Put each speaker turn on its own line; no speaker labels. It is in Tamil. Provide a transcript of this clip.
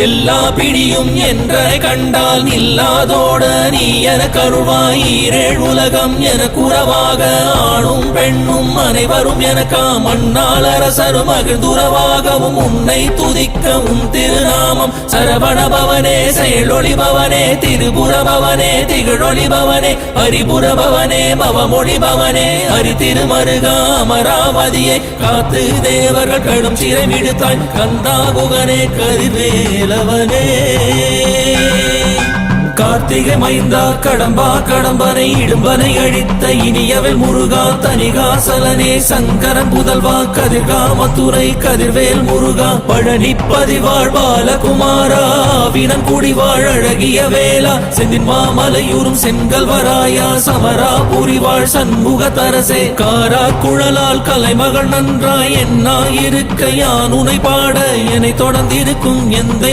எல்லா பிடியும் என்ற கண்டால் நில்லாதோட நீ என கருள்வாய் ஈரேழ் உலகம் என குறவாக ஆணும் பெண்ணும் அனைவரும் எனக்கா மண்ணால் அரசரும் மகிழ்ந்துறவாகவும் உன்னை துதிக்க உன் திருநாமம் சரவணபவனே செயலொளிபவனே திருபுரபவனே திகழொளிபவனே ஹரிபுரபவனே பவமொழிபவனே ஹரி திருமருகா அமராவதியை காத்து தேவர்கள் கடும் சிறை விடுத்தாய் கந்தாகுகனே கதிர்வேலவனே கார்த்திகை மைந்தா கடம்பா கடம்பனை இடும்பனை அழித்த இனியவள் முருகா தனிகாசலனே சங்கரன் புதல்வா கதிர்காமத்துறை கதிர்வேல் முருகா பழனி பதிவாழ் பாலகுமாரா வினம் குடிவாழ் அழகிய வேளா செந்தின் மாமலையூரும் செங்கல்வராயா சமரா புரிவாழ் சண்முக தரசே காரா குழலால் கலைமகள் நன்றாய் என்னா இருக்க யான் உனை பாட என்னை தொடர்ந்திருக்கும் எந்த